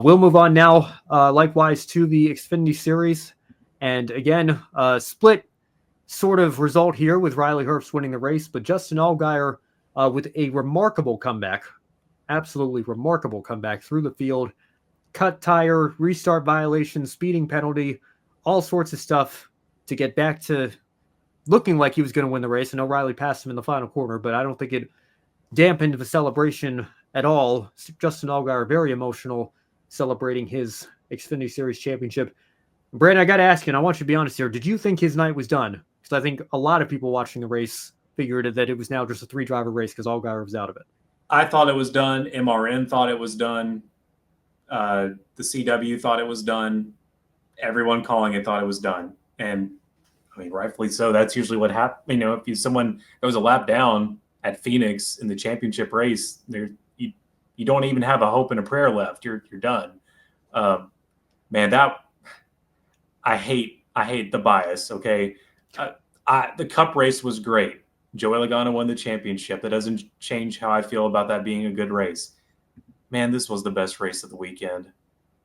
We'll move on now, likewise, to the Xfinity Series. And again, split sort of result here with Riley Herbst winning the race, but Justin Allgaier with a remarkable comeback, absolutely remarkable comeback through the field, cut tire, restart violation, speeding penalty, all sorts of stuff to get back to looking like he was going to win the race. I know Riley passed him in the final corner, but I don't think it dampened the celebration at all. Justin Allgaier, very emotional, celebrating his Xfinity Series championship. Brandon, I got to ask you, and I want you to be honest here. Did you think his night was done? Because I think a lot of people watching the race figured that it was now just a 3-driver race because Allgaier was out of it. I thought it was done. MRN thought it was done. The CW thought it was done. Everyone calling it thought it was done. And I mean, rightfully so. That's usually what happens. You know, if someone that was a lap down at Phoenix in the championship race, you don't even have a hope and a prayer left. You're done. Man, that I hate the bias. Okay, the Cup race was great. Joey Logano won the championship. That doesn't change how I feel about that being a good race. Man, this was the best race of the weekend.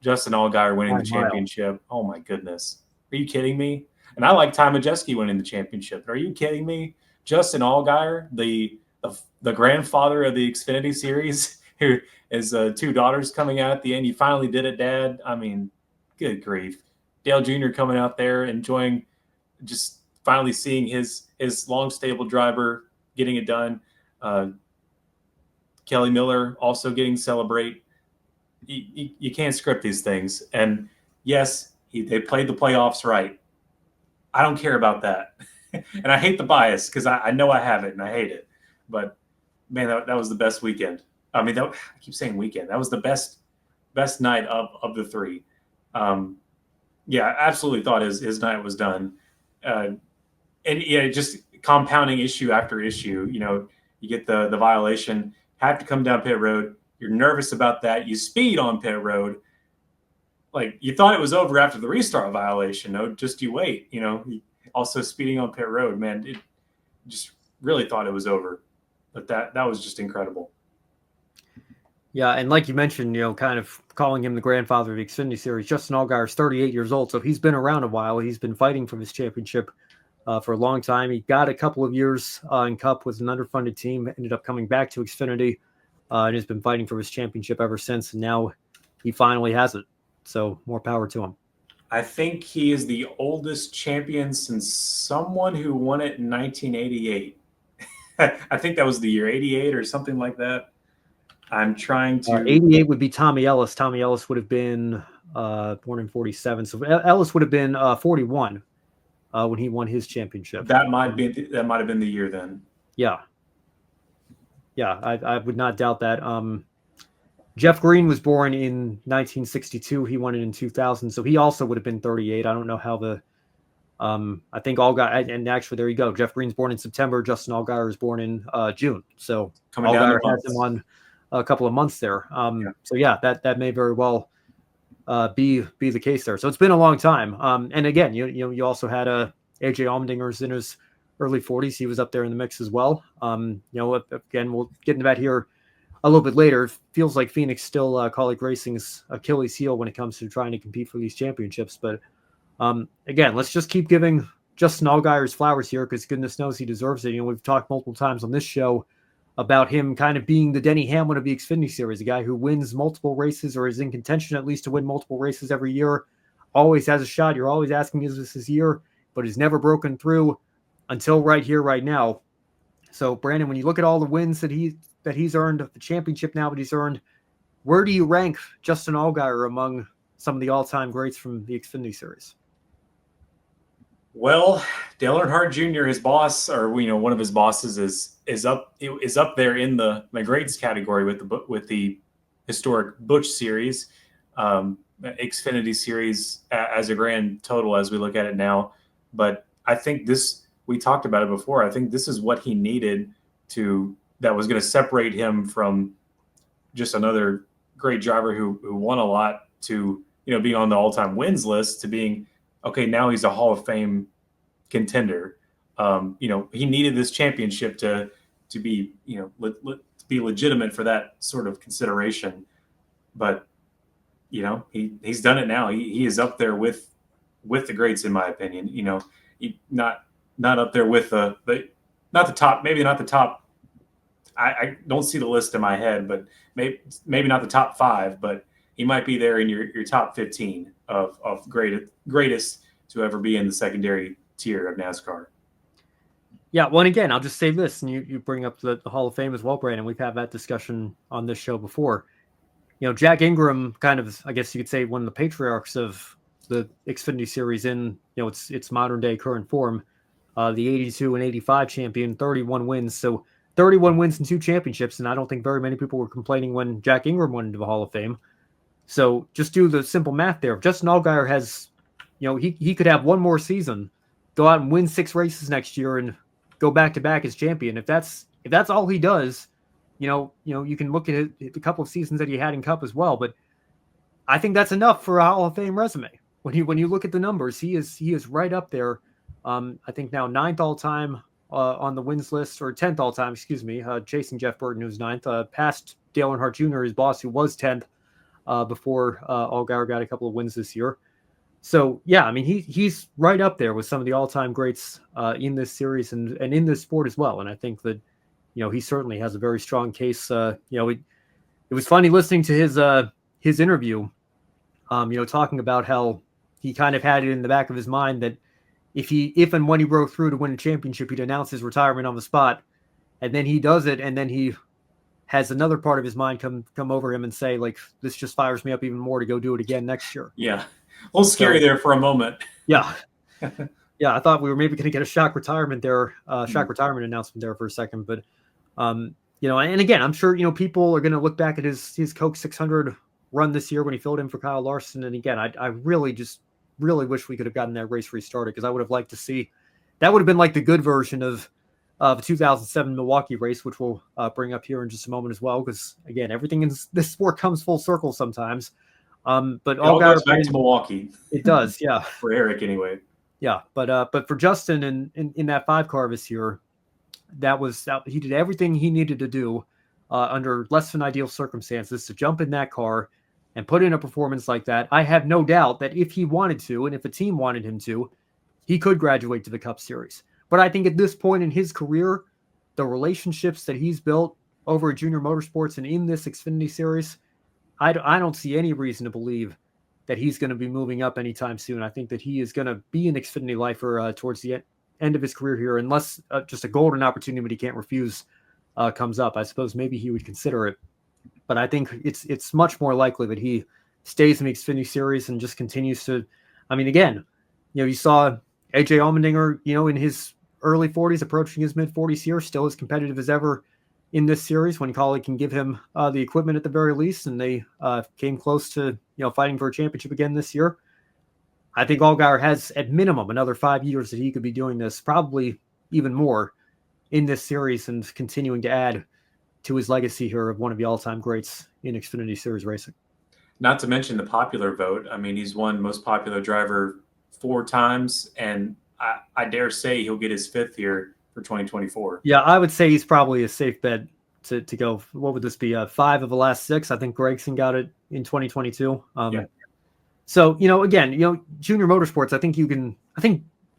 Justin Allgaier winning the championship. Oh my goodness, are you kidding me? And I like Ty Majeski winning the championship. Are you kidding me? Justin Allgaier, the grandfather of the Xfinity Series, who is 2 daughters coming out at the end. You finally did it, Dad. I mean, good grief. Dale Jr. coming out there, enjoying, just finally seeing his long, stable driver getting it done. Kelly Miller also getting celebrate. You can't script these things. And yes, they played the playoffs right. I don't care about that. And I hate the bias because I know I have it and I hate it. But, man, that was the best weekend. I mean, I keep saying weekend. That was the best night of the 3. Yeah, I absolutely thought his night was done. And, yeah, just compounding issue after issue. You know, you get the violation, have to come down pit road. You're nervous about that. You speed on pit road. Like, you thought it was over after the restart violation. No, just you wait. You know, also speeding on pit road, man. It just really thought it was over. But that was just incredible. Yeah, and like you mentioned, you know, kind of calling him the grandfather of the Xfinity Series, Justin Allgaier is 38 years old, so he's been around a while. He's been fighting for this championship for a long time. He got a couple of years in Cup with an underfunded team, ended up coming back to Xfinity, and has been fighting for his championship ever since, and now he finally has it. So more power to him. I think he is the oldest champion since someone who won it in 1988. I think that was the year 88 or something like that. I'm trying to. 88 would be Tommy Ellis. Tommy Ellis would have been born in 47. So Ellis would have been 41 when he won his championship. That might have been the year then. Yeah. Yeah, I would not doubt that. Jeff Green was born in 1962. He won it in 2000. So he also would have been 38. I don't know how the I think Allgaier, and actually there you go. Jeff Green's born in September. Justin Allgaier is born in June. So Allgaier has him on a couple of months there. So yeah, that may very well be the case there. So it's been a long time. And again, you also had AJ Allmendinger's in his early 40s. He was up there in the mix as well. Again, we'll get into that here a little bit later. It feels like Phoenix still Kaulig Racing's Achilles heel when it comes to trying to compete for these championships. But again, let's just keep giving Justin Allgaier's flowers here because goodness knows he deserves it. You know, we've talked multiple times on this show about him kind of being the Denny Hamlin of the Xfinity Series, a guy who wins multiple races or is in contention at least to win multiple races every year, always has a shot. You're always asking, is this his year? But he's never broken through until right here, right now. So, Brandon, when you look at all the wins that he's earned, the championship now that he's earned, where do you rank Justin Allgaier among some of the all-time greats from the Xfinity Series? Well, Dale Earnhardt Jr., his boss, or one of his bosses, is up there in the greats category with the historic Busch Series, Xfinity Series as a grand total as we look at it now. But I think we talked about it before. I think this is what he needed that was going to separate him from just another great driver who won a lot to being on the all-time wins list to being. Okay, now he's a Hall of Fame contender. He needed this championship to be, to be legitimate for that sort of consideration. But he's done it now. He is up there with the greats, in my opinion. Not up there with the not the top, maybe not the top. I don't see the list in my head, but maybe not the top 5, but he might be there in your top 15 of greatest to ever be in the secondary tier of NASCAR. Yeah, well, and again, I'll just say this, and you bring up the Hall of Fame as well, Brandon. We've had that discussion on this show before. Jack Ingram, kind of, I guess you could say, one of the patriarchs of the Xfinity Series in its modern day current form. The 82 and 85 champion, 31 wins. So 31 wins and 2 championships, and I don't think very many people were complaining when Jack Ingram went into the Hall of Fame. So just do the simple math there. If Justin Allgaier has, he could have one more season, go out and win 6 races next year, and go back to back as champion. If that's all he does, you can look at a couple of seasons that he had in Cup as well. But I think that's enough for a Hall of Fame resume. When you look at the numbers, he is right up there. I think now 9th all time on the wins list, or 10th all time, excuse me, chasing Jeff Burton, who's 9th, past Dale Earnhardt Jr., his boss, who was 10th before Allgaier got a couple of wins this year. So yeah, I mean he's right up there with some of the all-time greats in this series and in this sport as well. And I think that he certainly has a very strong case. It was funny listening to his interview, talking about how he kind of had it in the back of his mind that if and when he broke through to win a championship, he'd announce his retirement on the spot, and then he does it, and then he has another part of his mind come over him and say, like, this just fires me up even more to go do it again next year. Yeah. A little scary there for a moment. Yeah. Yeah, I thought we were maybe going to get a shock retirement announcement there for a second. But, and again, I'm sure, people are going to look back at his Coke 600 run this year when he filled in for Kyle Larson. And again, I really wish we could have gotten that race restarted, because I would have liked to see that. Would have been like the good version of the 2007 Milwaukee race, which we'll bring up here in just a moment as well. Because again, everything in this sport comes full circle sometimes. But it all goes back to Milwaukee. It does, yeah. For Eric, anyway. Yeah, but for Justin in that 5 car this year, he did everything he needed to do under less than ideal circumstances to jump in that car and put in a performance like that. I have no doubt that if he wanted to, and if a team wanted him to, he could graduate to the Cup Series. But I think at this point in his career, the relationships that he's built over at Junior Motorsports and in this Xfinity Series, I don't see any reason to believe that he's going to be moving up anytime soon. I think that he is going to be an Xfinity lifer towards the end of his career here, unless just a golden opportunity he can't refuse comes up. I suppose maybe he would consider it. But I think it's much more likely that he stays in the Xfinity Series and just continues to. I mean, again, you saw AJ Allmendinger, in his early 40s, approaching his mid 40s here, still as competitive as ever in this series when Kaulig can give him the equipment at the very least, and they came close to fighting for a championship again this year. I think Allgaier has at minimum another 5 years that he could be doing this, probably even more, in this series, and continuing to add to his legacy here of one of the all-time greats in Xfinity Series racing. Not to mention the popular vote. I mean, he's won most popular driver 4 times, and I dare say he'll get his 5th here for 2024. Yeah, I would say he's probably a safe bet to go. What would this be? 5 of the last 6. I think Gregson got it in 2022. Yeah. So, again, Junior Motorsports, I think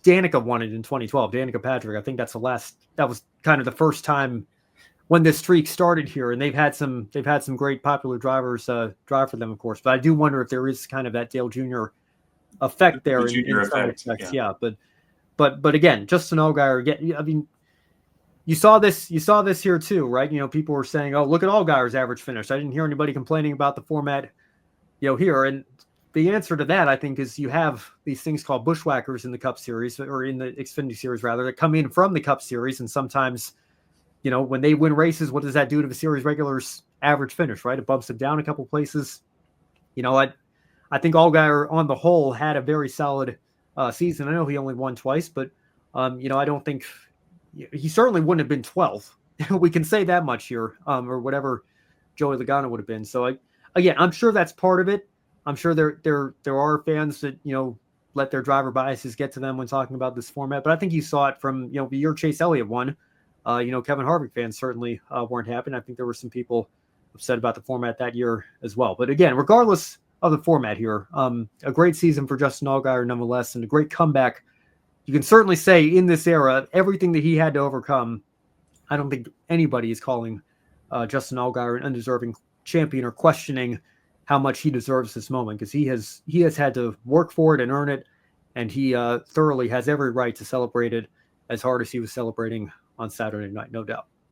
Danica won it in 2012. Danica Patrick. I think that was kind of the first time when this streak started here, and they've had some great popular drivers drive for them, of course. But I do wonder if there is kind of that Dale Jr. effect there. The Junior effect. Yeah. But again, Justin Allgaier, I mean, you saw this here too, right? People were saying, "Oh, look at Allgaier's average finish." I didn't hear anybody complaining about the format, here. And the answer to that, I think, is you have these things called bushwhackers in the Cup Series, or in the Xfinity Series rather, that come in from the Cup Series, and sometimes, when they win races, what does that do to the series regulars' average finish? Right, it bumps them down a couple places. I think Allgaier on the whole had a very solid season. I know he only won twice, but I don't think he certainly wouldn't have been 12th. We can say that much here, or whatever Joey Logano would have been. So again, I'm sure that's part of it. I'm sure there are fans that let their driver biases get to them when talking about this format. But I think you saw it from the year Chase Elliott won. Kevin Harvick fans certainly weren't happy. And I think there were some people upset about the format that year as well. But again, regardless of the format here. A great season for Justin Allgaier nonetheless, and a great comeback. You can certainly say in this era, everything that he had to overcome, I don't think anybody is calling Justin Allgaier an undeserving champion or questioning how much he deserves this moment, because he has had to work for it and earn it, and he thoroughly has every right to celebrate it as hard as he was celebrating on Saturday night, no doubt.